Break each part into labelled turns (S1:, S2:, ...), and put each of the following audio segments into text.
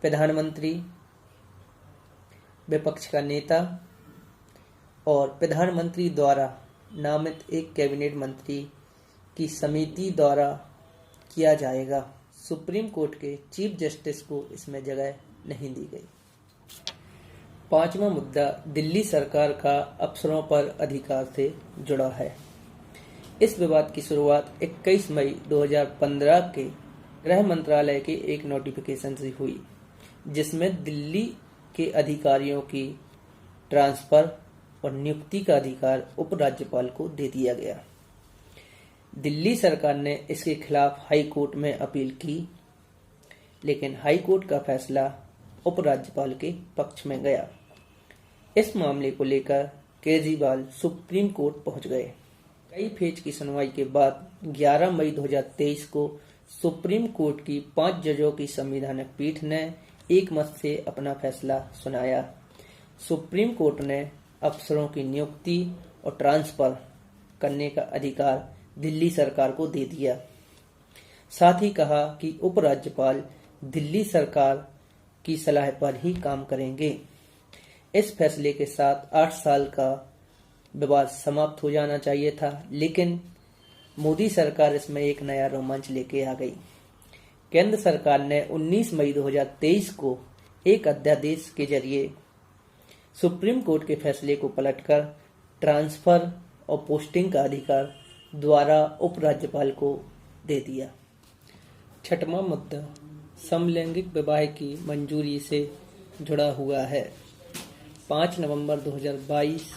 S1: प्रधानमंत्री, विपक्ष का नेता और प्रधानमंत्री द्वारा नामित एक कैबिनेट मंत्री की समिति द्वारा किया जाएगा। सुप्रीम कोर्ट के चीफ जस्टिस को इसमें जगह नहीं दी गई। पांचवा मुद्दा दिल्ली सरकार का अफसरों पर अधिकार से जुड़ा है। इस विवाद की शुरुआत 21 मई 2015 के गृह मंत्रालय के एक नोटिफिकेशन से हुई, जिसमें दिल्ली के अधिकारियों की ट्रांसफर और नियुक्ति का अधिकार उपराज्यपाल को दे दिया गया। दिल्ली सरकार ने इसके खिलाफ हाई कोर्ट में अपील की, लेकिन हाई कोर्ट का फैसला उपराज्यपाल के पक्ष में गया। इस मामले को लेकर केजरीवाल सुप्रीम कोर्ट पहुंच गए। कई फेज की सुनवाई के बाद 11 मई 2023 को सुप्रीम कोर्ट की 5 जजों की संवैधानिक पीठ ने एक मत से अपना फैसला सुनाया। सुप्रीम कोर्ट ने अफसरों की नियुक्ति और ट्रांसफर करने का अधिकार दिल्ली सरकार को दे दिया। साथ ही कहा कि उपराज्यपाल दिल्ली सरकार की सलाह पर ही काम करेंगे। इस फैसले के साथ 8 साल का विवाद समाप्त हो जाना चाहिए था, लेकिन मोदी सरकार इसमें एक नया रोमांच लेके आ गई। केंद्र सरकार ने 19 मई 2023 को एक अध्यादेश के जरिए सुप्रीम कोर्ट के फैसले को पलटकर ट्रांसफर और पोस्टिंग का अधिकार द्वारा उपराज्यपाल को दे दिया। छठवां मुद्दा समलैंगिक विवाह की मंजूरी से जुड़ा हुआ है। 5 नवंबर 2022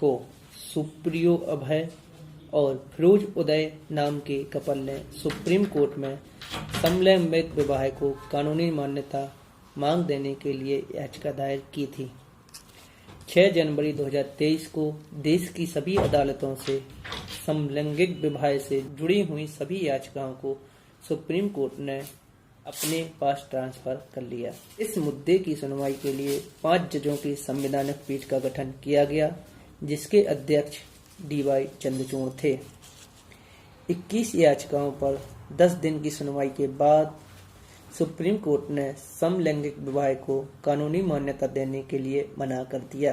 S1: को सुप्रियो अभय और फिरोज उदय नाम के कपल ने सुप्रीम कोर्ट में समलैंगिक विवाह को कानूनी मान्यता मांग देने के लिए याचिका दायर की थी। 6 जनवरी 2023 को देश की सभी अदालतों से समलैंगिक विवाह से जुड़ी हुई सभी याचिकाओं को सुप्रीम कोर्ट ने अपने पास ट्रांसफर कर लिया। इस मुद्दे की सुनवाई के लिए 5 जजों की संवैधानिक पीठ का गठन किया गया, जिसके अध्यक्ष DY चंद्रचूड़ थे। 21 याचिकाओं पर 10 दिन की सुनवाई के बाद सुप्रीम कोर्ट ने समलैंगिक विवाह को कानूनी मान्यता देने के लिए मना कर दिया।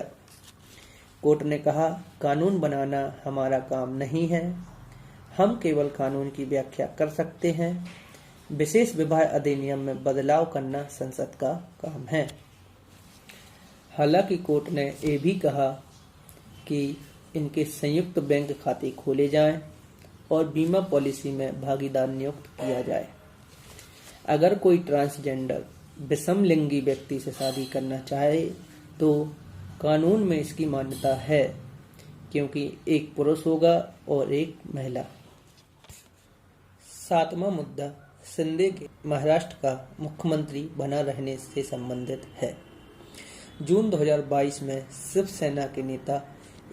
S1: कोर्ट ने कहा, कानून बनाना हमारा काम नहीं है, हम केवल कानून की व्याख्या कर सकते हैं। विशेष विवाह अधिनियम में बदलाव करना संसद का काम है। हालांकि कोर्ट ने ये भी कहा कि इनके संयुक्त बैंक खाते खोले जाएं और बीमा पॉलिसी में भागीदार नियुक्त किया जाए। अगर कोई ट्रांसजेंडर विषमलिंगी व्यक्ति से शादी करना चाहे तो कानून में इसकी मान्यता है, क्योंकि एक पुरुष होगा और एक महिला। 7वां मुद्दा शिंदे के महाराष्ट्र का मुख्यमंत्री बना रहने से संबंधित है। जून 2022 में शिवसेना के नेता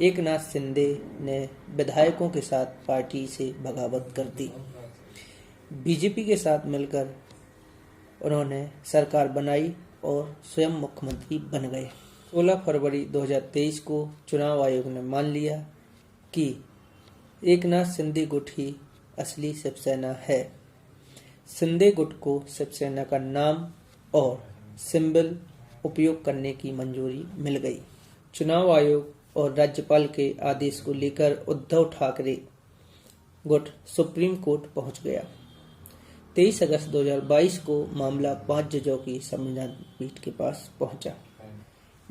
S1: एकनाथ शिंदे ने विधायकों के साथ पार्टी से बगावत कर दी। बीजेपी के साथ मिलकर उन्होंने सरकार बनाई और स्वयं मुख्यमंत्री बन गए। 16 फरवरी 2023 को चुनाव आयोग ने मान लिया कि एकनाथ शिंदे गुट ही असली शिवसेना है। शिंदे गुट को शिवसेना का नाम और सिंबल उपयोग करने की मंजूरी मिल गई। चुनाव आयोग और राज्यपाल के आदेश को लेकर उद्धव ठाकरे गुट सुप्रीम कोर्ट पहुंच गया। 23 अगस्त 2022 को मामला 5 जजों की संवैधानिक पीठ के पास पहुंचा।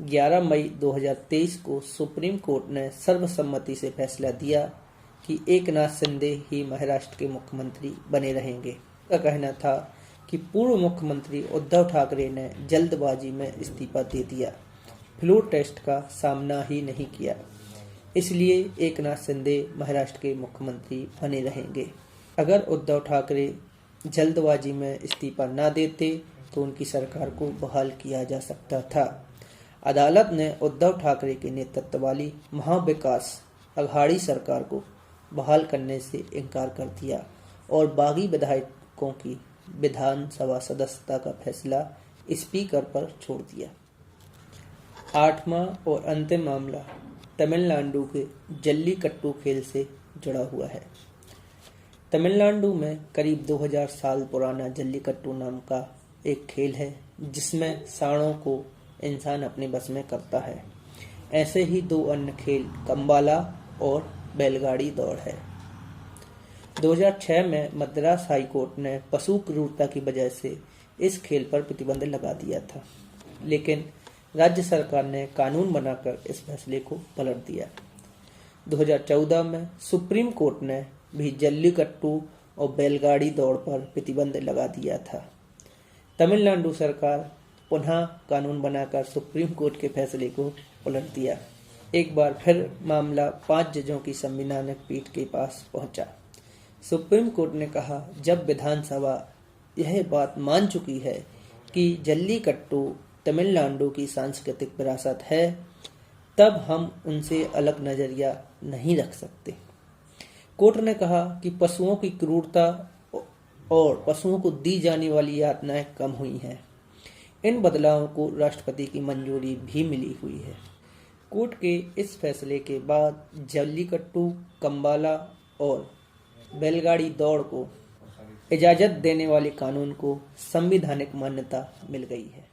S1: 11 मई 2023 को सुप्रीम कोर्ट ने सर्वसम्मति से फैसला दिया कि एकनाथ शिंदे ही महाराष्ट्र के मुख्यमंत्री बने रहेंगे। का कहना था कि पूर्व मुख्यमंत्री उद्धव ठाकरे ने जल्दबाजी में इस्तीफा दे दिया, फ्लोर टेस्ट का सामना ही नहीं किया, इसलिए एकनाथ शिंदे महाराष्ट्र के मुख्यमंत्री बने रहेंगे। अगर उद्धव ठाकरे जल्दबाजी में इस्तीफा न देते तो उनकी सरकार को बहाल किया जा सकता था। अदालत ने उद्धव ठाकरे के नेतृत्व वाली महाविकास अघाड़ी सरकार को बहाल करने से इनकार कर दिया और बागी विधायकों की विधानसभा सदस्यता का फैसला स्पीकर पर छोड़ दिया। 8वां और अंतिम मामला तमिलनाडु के जल्लीकट्टू खेल से जुड़ा हुआ है। तमिलनाडु में करीब 2000 साल पुराना जल्लीकट्टू नाम का एक खेल है जिसमें सांडों को इंसान अपने बस में करता है। ऐसे ही दो अन्य खेल कंबाला और बैलगाड़ी दौड़ है। 2006 में मद्रास हाई कोर्ट ने पशु क्रूरता की वजह से इस खेल पर प्रतिबंध लगा दिया था, लेकिन राज्य सरकार ने कानून बनाकर इस फैसले को पलट दिया। 2014 में सुप्रीम कोर्ट ने भी जल्लीकट्टू और बैलगाड़ी दौड़ पर प्रतिबंध लगा दिया था। तमिलनाडु सरकार पुनः कानून बनाकर सुप्रीम कोर्ट के फैसले को पलट दिया। एक बार फिर मामला 5 जजों की संवैधानिक पीठ के पास पहुंचा। सुप्रीम कोर्ट ने कहा, जब विधानसभा यह बात मान चुकी है कि जल्लीकट्टू तमिलनाडु की सांस्कृतिक विरासत है, तब हम उनसे अलग नजरिया नहीं रख सकते। कोर्ट ने कहा कि पशुओं की क्रूरता और पशुओं को दी जाने वाली यातनाएं कम हुई हैं। इन बदलावों को राष्ट्रपति की मंजूरी भी मिली हुई है। कोर्ट के इस फैसले के बाद जल्लीकट्टू, कंबाला और बैलगाड़ी दौड़ को इजाजत देने वाले कानून को संवैधानिक मान्यता मिल गई है।